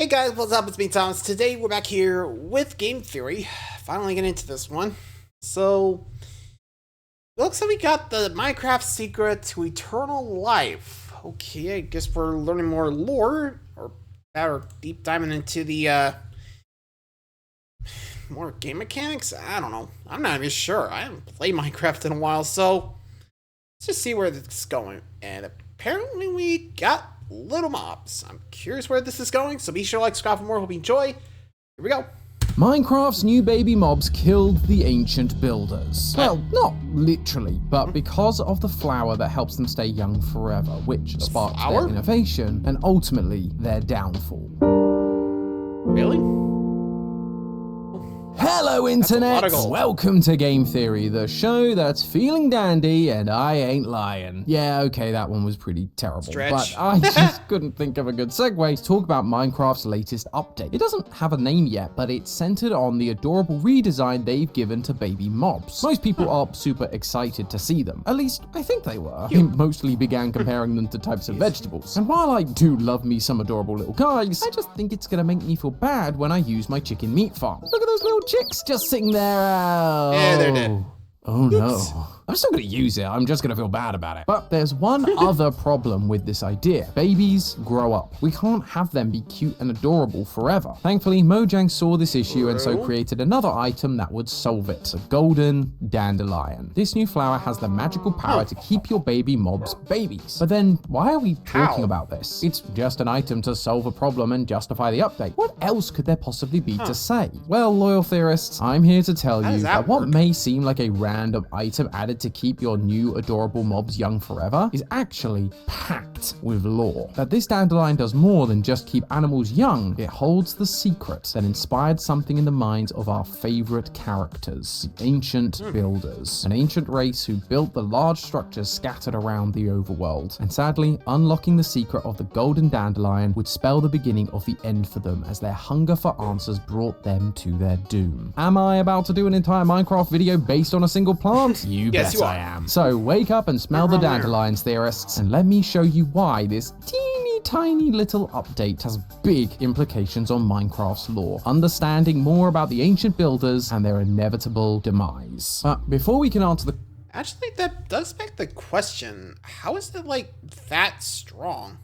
Hey guys, what's up? It's me, Thomas. Today we're back here with Game Theory. Finally getting into this one. So, looks like we got the Minecraft secret to eternal life. Okay, I guess we're learning more lore, or deep diving into the, more game mechanics? I don't know. I'm not even sure. I haven't played Minecraft in a while, so let's just see where this is going. And apparently we got little mobs. I'm curious where this is going, so be sure to like, subscribe for more. Hope you enjoy. Here we go. Minecraft's new baby mobs killed the ancient builders. Well, not literally, but because of the flower that helps them stay young forever, which sparked their innovation and ultimately their downfall. Really? Hello Internet! Welcome to Game Theory, the show that's feeling dandy and I ain't lying. Yeah, okay, that one was pretty terrible, but I just couldn't think of a good segue to talk about Minecraft's latest update. It doesn't have a name yet, but it's centered on the adorable redesign they've given to baby mobs. Most people are super excited to see them. At least, I think they were. They mostly began comparing them to types of vegetables. And while I do love me some adorable little guys, I just think it's gonna make me feel bad when I use my chicken meat farm. Look at those little chicks just sitting there. Yeah, they're dead. Oh no. I'm still gonna use it, I'm just gonna feel bad about it. But there's one other problem with this idea. Babies grow up. We can't have them be cute and adorable forever. Thankfully, Mojang saw this issue and so created another item that would solve it. A golden dandelion. This new flower has the magical power to keep your baby mobs babies. But then, why are we talking about this? It's just an item to solve a problem and justify the update. What else could there possibly be to say? Well, loyal theorists, I'm here to tell you that what may seem like a random item added to keep your new adorable mobs young forever is actually packed with lore. That this dandelion does more than just keep animals young, it holds the secret that inspired something in the minds of our favorite characters, the ancient builders, an ancient race who built the large structures scattered around the overworld. And sadly, unlocking the secret of the golden dandelion would spell the beginning of the end for them, as their hunger for answers brought them to their doom. Am I about to do an entire Minecraft video based on a single plant? You bet I am. So wake up and smell the dandelions, theorists, and let me show you why this teeny tiny little update has big implications on Minecraft's lore, understanding more about the ancient builders and their inevitable demise. But before we can answer the... Actually, that does beg the question, how is it, like, that strong?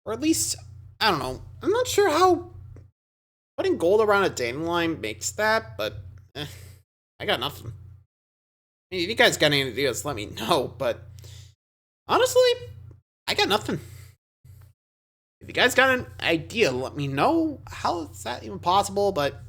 Or at least, I don't know, I'm not sure how putting gold around a dandelion makes that, but I got nothing. If you guys got any ideas, let me know, but honestly, I got nothing. If you guys got an idea, let me know. How is that even possible, but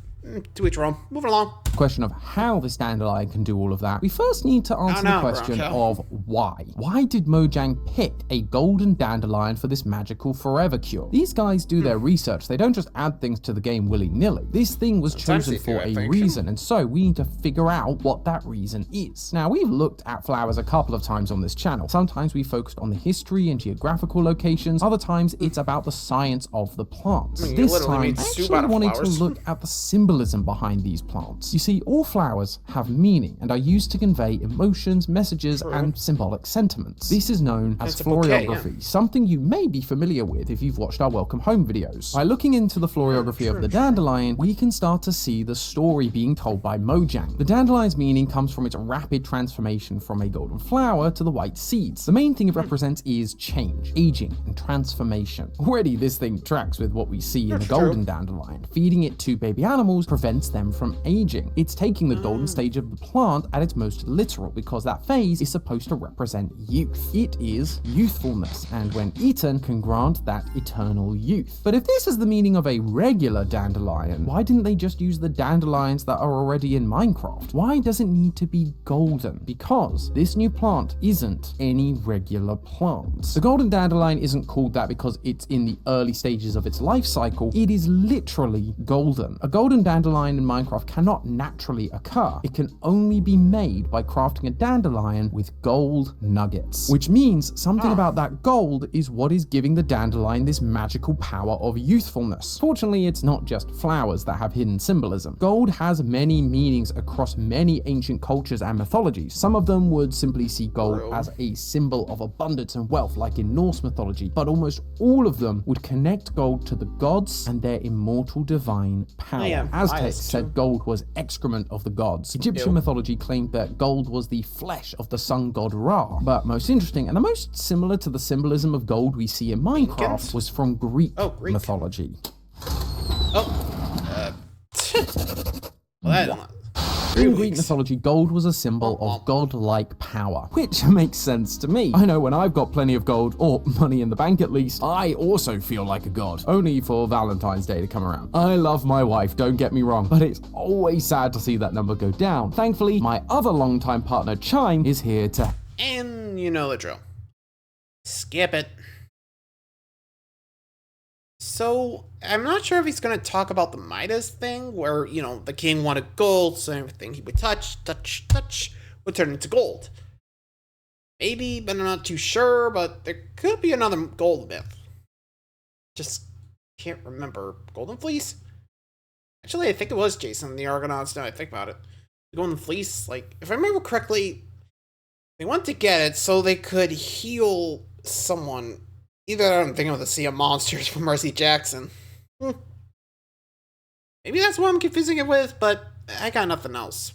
to each your own. Moving along. Question of how this dandelion can do all of that, we first need to answer the question of why. Why did Mojang pick a golden dandelion for this magical forever cure? These guys do their research. They don't just add things to the game willy-nilly. This thing was chosen for a reason, and so we need to figure out what that reason is. Now, we've looked at flowers a couple of times on this channel. Sometimes we focused on the history and geographical locations. Other times it's about the science of the plants. This time, I actually wanted to look at the symbolism behind these plants. You see, all flowers have meaning and are used to convey emotions, messages, and symbolic sentiments. This is known as florography, something you may be familiar with if you've watched our Welcome Home videos. By looking into the florography of the dandelion, we can start to see the story being told by Mojang. The dandelion's meaning comes from its rapid transformation from a golden flower to the white seeds. The main thing it represents is change, aging, and transformation. Already, this thing tracks with what we see in the golden dandelion. Feeding it to baby animals prevents them from aging. It's taking the golden stage of the plant at its most literal, because that phase is supposed to represent youth. It is youthfulness, and when eaten can grant that eternal youth. But if this is the meaning of a regular dandelion, why didn't they just use the dandelions that are already in Minecraft? Why does it need to be golden? Because this new plant isn't any regular plant. The golden dandelion isn't called that because it's in the early stages of its life cycle. It is literally golden. A golden dandelion in Minecraft cannot naturally occur. It can only be made by crafting a dandelion with gold nuggets, which means something about that gold is what is giving the dandelion this magical power of youthfulness. Fortunately, it's not just flowers that have hidden symbolism. Gold has many meanings across many ancient cultures and mythologies. Some of them would simply see gold as a symbol of abundance and wealth, like in Norse mythology, but almost all of them would connect gold to the gods and their immortal divine power. Aztecs said gold was excrement of the gods. Egyptian mythology claimed that gold was the flesh of the sun god Ra. But most interesting, and the most similar to the symbolism of gold we see in Minecraft, was from Greek mythology. In Greek mythology, gold was a symbol of godlike power, which makes sense to me. I know when I've got plenty of gold, or money in the bank at least, I also feel like a god, only for Valentine's Day to come around. I love my wife, don't get me wrong, but it's always sad to see that number go down. Thankfully, my other longtime partner, Chime, is here to... And you know the drill. Skip it. So, I'm not sure if he's going to talk about the Midas thing, where, you know, the king wanted gold, so everything he would touch, would turn into gold. Maybe, but I'm not too sure, but there could be another gold myth. Just can't remember. Golden Fleece? Actually, I think it was Jason the Argonauts, now I think about it. The Golden Fleece, like, if I remember correctly, they wanted to get it so they could heal someone. Either I'm thinking of the Sea of Monsters from Mercy Jackson. Maybe that's what I'm confusing it with, but I got nothing else.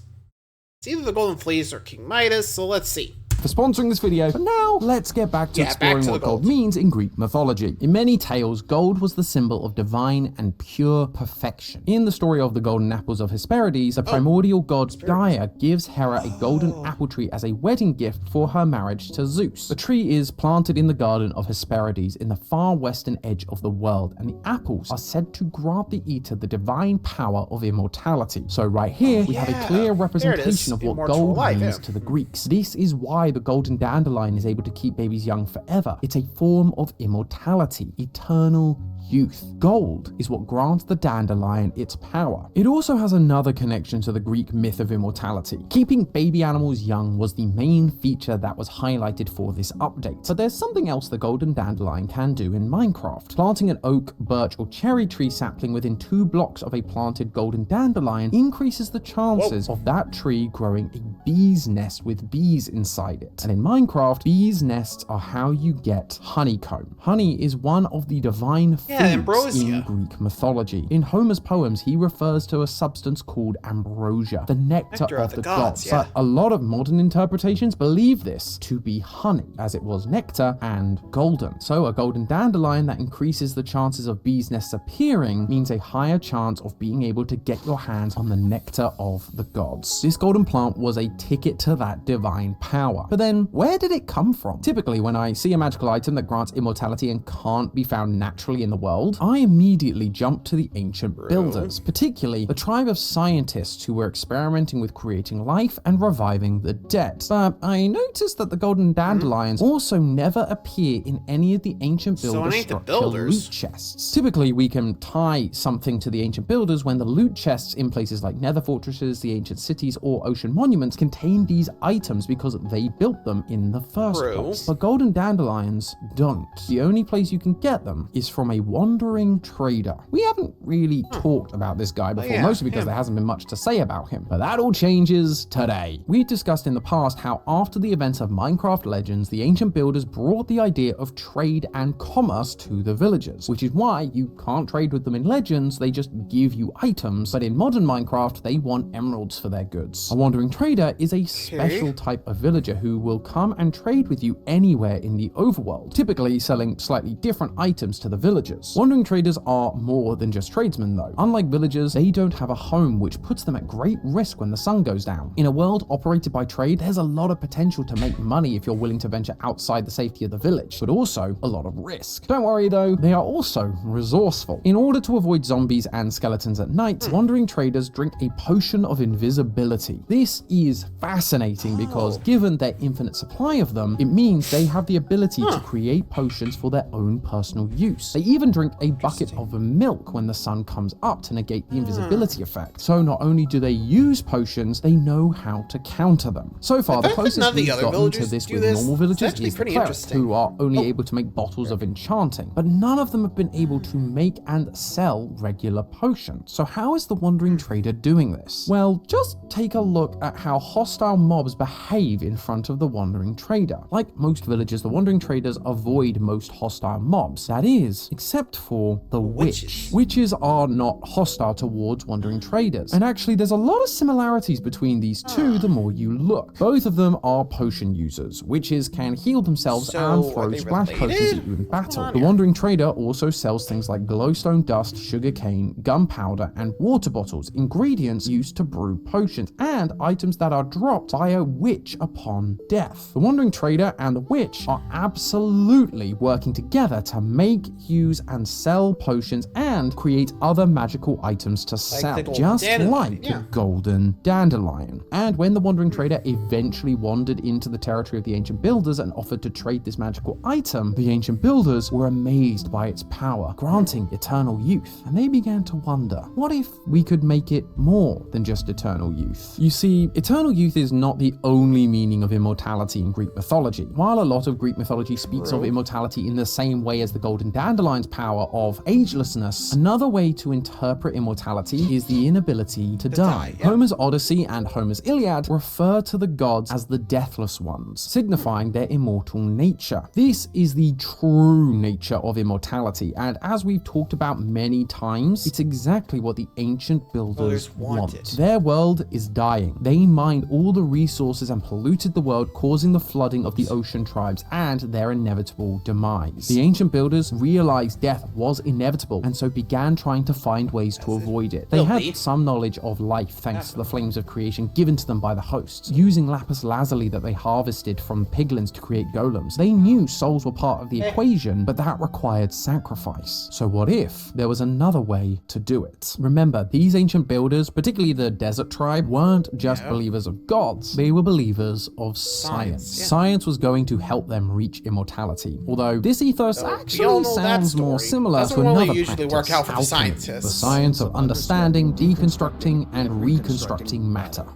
It's either the Golden Fleece or King Midas, so let's see. For sponsoring this video, but now let's get back to exploring what gold means in Greek mythology. In many tales, gold was the symbol of divine and pure perfection. In the story of the golden apples of Hesperides, the primordial god Gaia gives Hera a golden apple tree as a wedding gift for her marriage to Zeus. The tree is planted in the garden of Hesperides in the far western edge of the world, and the apples are said to grant the eater the divine power of immortality. So right here, we have a clear representation of what gold means to the Greeks. This is why the golden dandelion is able to keep babies young forever. It's a form of immortality, eternal youth. Gold is what grants the dandelion its power. It also has another connection to the Greek myth of immortality. Keeping baby animals young was the main feature that was highlighted for this update. But there's something else the golden dandelion can do in Minecraft. Planting an oak, birch, or cherry tree sapling within 2 blocks of a planted golden dandelion increases the chances of that tree growing a bee's nest with bees inside it. And in Minecraft, bees' nests are how you get honeycomb. Honey is one of the divine foods in Greek mythology. In Homer's poems, he refers to a substance called ambrosia, the nectar of the gods. But a lot of modern interpretations believe this to be honey, as it was nectar and golden. So a golden dandelion that increases the chances of bees' nests appearing means a higher chance of being able to get your hands on the nectar of the gods. This golden plant was a ticket to that divine power. But then, where did it come from? Typically, when I see a magical item that grants immortality and can't be found naturally in the world, I immediately jump to the ancient builders, particularly the tribe of scientists who were experimenting with creating life and reviving the dead. But I noticed that the golden dandelions also never appear in any of the ancient builders' loot chests. Typically, we can tie something to the ancient builders when the loot chests in places like nether fortresses, the ancient cities, or ocean monuments contain these items because they built them in the first place. But golden dandelions don't. The only place you can get them is from a wandering trader. We haven't really talked about this guy before, mostly because there hasn't been much to say about him. But that all changes today. We discussed in the past how after the events of Minecraft Legends, the ancient builders brought the idea of trade and commerce to the villagers, which is why you can't trade with them in Legends, they just give you items, but in modern Minecraft, they want emeralds for their goods. A wandering trader is a special type of villager who will come and trade with you anywhere in the overworld, typically selling slightly different items to the villagers. Wandering traders are more than just tradesmen though. Unlike villagers, they don't have a home, which puts them at great risk when the sun goes down. In a world operated by trade, there's a lot of potential to make money if you're willing to venture outside the safety of the village, but also a lot of risk. Don't worry though, they are also resourceful. In order to avoid zombies and skeletons at night, wandering traders drink a potion of invisibility. This is fascinating because given there infinite supply of them, it means they have the ability to create potions for their own personal use. They even drink a bucket of milk when the sun comes up to negate the invisibility effect. So not only do they use potions, they know how to counter them. So far, the closest we've gotten to this with normal villagers is the clerics, who are only able to make bottles of enchanting, but none of them have been able to make and sell regular potions. So how is the wandering trader doing this? Well, just take a look at how hostile mobs behave in front of the wandering trader. Like most villagers, the wandering traders avoid most hostile mobs. That is, except for the witch. Witches are not hostile towards wandering traders. And actually, there's a lot of similarities between these two the more you look. Both of them are potion users. Witches can heal themselves and throw splash potions at you in battle. The wandering trader also sells things like glowstone dust, sugarcane, gunpowder, and water bottles, ingredients used to brew potions, and items that are dropped by a witch upon death. The wandering trader and the witch are absolutely working together to make, use, and sell potions and create other magical items to sell, just like a golden dandelion. And when the wandering trader eventually wandered into the territory of the ancient builders and offered to trade this magical item, the ancient builders were amazed by its power, granting eternal youth. And they began to wonder, what if we could make it more than just eternal youth? You see, eternal youth is not the only meaning of immortality in Greek mythology. While a lot of Greek mythology speaks of immortality in the same way as the golden dandelion's power of agelessness, another way to interpret immortality is the inability to die. Homer's Odyssey and Homer's Iliad refer to the gods as the deathless ones, signifying their immortal nature. This is the true nature of immortality, and as we've talked about many times, it's exactly what the ancient builders wanted. Their world is dying. They mined all the resources and polluted the world, causing the flooding of the ocean tribes and their inevitable demise. The ancient builders realized death was inevitable and so began trying to find ways to avoid it. They had some knowledge of life thanks to the flames of creation given to them by the hosts. Using lapis lazuli that they harvested from piglins to create golems, they knew souls were part of the equation, but that required sacrifice. So what if there was another way to do it? Remember, these ancient builders, particularly the desert tribe, weren't just believers of gods, they were believers of science. Science was going to help them reach immortality. Although this ethos actually sounds more similar to another practice, alchemy, the science of understanding, deconstructing, and reconstructing matter.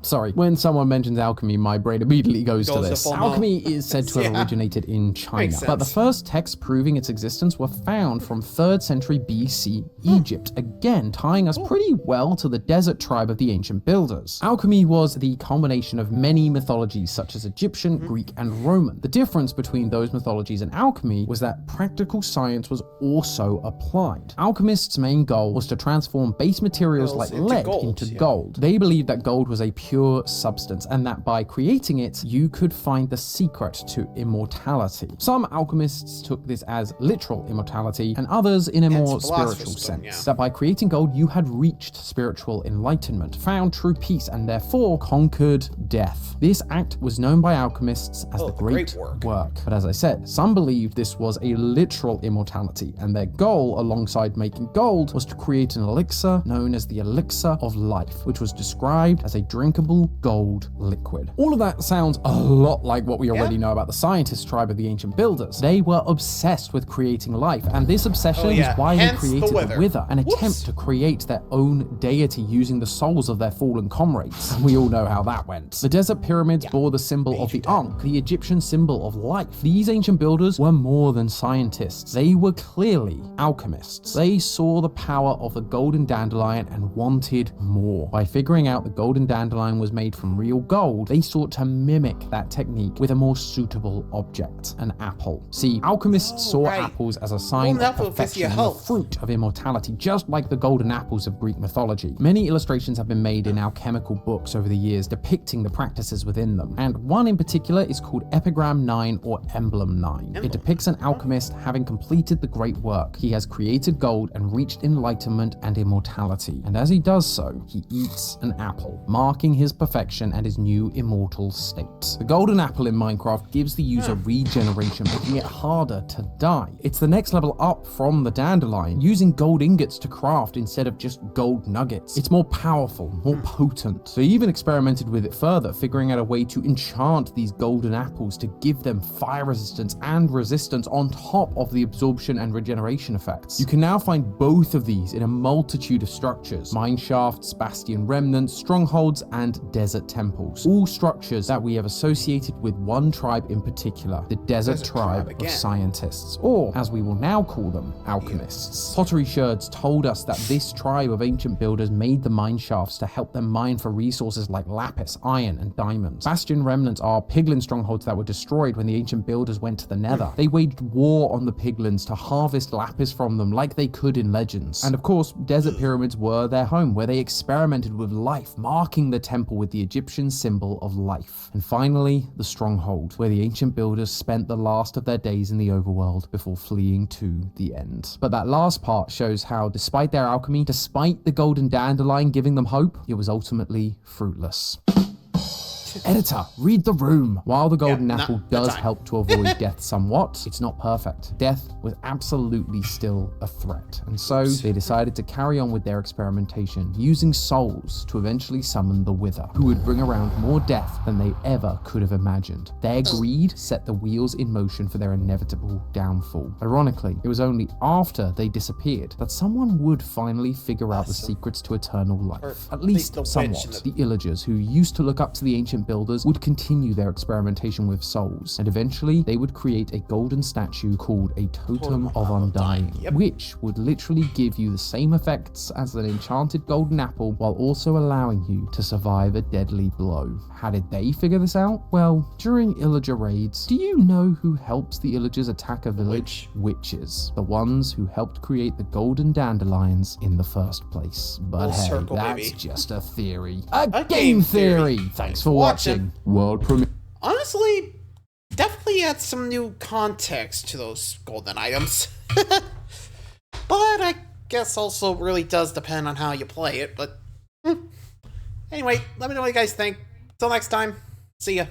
Sorry, when someone mentions alchemy, my brain immediately goes to this. Alchemy is said to have originated in China, but the first texts proving its existence were found from 3rd century BC Egypt, again tying us pretty well to the desert tribe of the ancient builders. Alchemy was the combination of many mythologies such as Egyptian, Greek, and Roman. The difference between those mythologies and alchemy was that practical science was also applied. Alchemists' main goal was to transform base materials like lead into gold. They believed that gold was a pure substance and that by creating it, you could find the secret to immortality. Some alchemists took this as literal immortality and others in a more spiritual sense, that by creating gold, you had reached spiritual enlightenment, found true peace, and therefore conquered death. This act was known by alchemists as the Great Work. But as I said, some believed this was a literal immortality, and their goal, alongside making gold, was to create an elixir known as the Elixir of Life, which was described as a drinkable gold liquid. All of that sounds a lot like what we already know about the scientist tribe of the ancient builders. They were obsessed with creating life, and this obsession is why they created the Wither, an attempt to create their own deity using the souls of their fallen comrades. And we all know how that went. The desert pyramids bore the symbol of the Ankh, the Egyptian symbol of life. These ancient builders were more than scientists. They were clearly alchemists. They saw the power of the golden dandelion and wanted more. By figuring out the golden dandelion was made from real gold, they sought to mimic that technique with a more suitable object, an apple. See, alchemists saw apples as a sign of perfection and the fruit of immortality, just like the golden apples of Greek mythology. Many illustrations have been made in alchemical books over the years depicting the practices within them, and one in particular is called Epigram 9 or Emblem 9. It depicts an alchemist having completed the great work. He has created gold and reached enlightenment and immortality, and as he does so, he eats an apple, marking his perfection and his new immortal state. The golden apple in Minecraft gives the user regeneration, making it harder to die. It's the next level up from the dandelion, using gold ingots to craft instead of just gold nuggets. It's more powerful, more potent. They even experimented with it further, figuring out a way to enchant these golden apples to give them fire resistance and resistance on top of the absorption and regeneration effects. You can now find both of these in a multitude of structures: mine shafts, bastion remnants, strongholds, and desert temples. All structures that we have associated with one tribe in particular, the Desert Tribe of Scientists, or as we will now call them, alchemists. Pottery sherds told us that this tribe of ancient builders made the mine shafts to help them mine for resources like lapis, iron, and diamonds. Bastion remnants are piglin strongholds that were destroyed when the ancient builders went to the nether. They waged war on the piglins to harvest lapis from them like they could in legends. And of course, desert pyramids were their home, where they experimented with life, marking the temple with the Egyptian symbol of life. And finally, the stronghold, where the ancient builders spent the last of their days in the overworld before fleeing to the end. But that last part shows how, despite their alchemy, despite the golden dandelion giving them hope, it was ultimately fruitless. Editor, read the room. While the golden apple does help to avoid death somewhat, it's not perfect. Death was absolutely still a threat, and so they decided to carry on with their experimentation, using souls to eventually summon the Wither, who would bring around more death than they ever could have imagined. Their greed set the wheels in motion for their inevitable downfall. Ironically, it was only after they disappeared that someone would finally figure out the secrets to eternal life. At least somewhat. The Illagers, who used to look up to the ancient builders, would continue their experimentation with souls, and eventually they would create a golden statue called a Totem of Undying, which would literally give you the same effects as an enchanted golden apple while also allowing you to survive a deadly blow. How did they figure this out? Well, during Illager raids, do you know who helps the Illagers attack a village? Witches. The ones who helped create the golden dandelions in the first place. But hey, that's just a theory. A game theory! Thanks for watching. World premiere. Honestly, definitely add some new context to those golden items. But I guess also really does depend on how you play it. But anyway, let me know what you guys think. Till next time, see ya.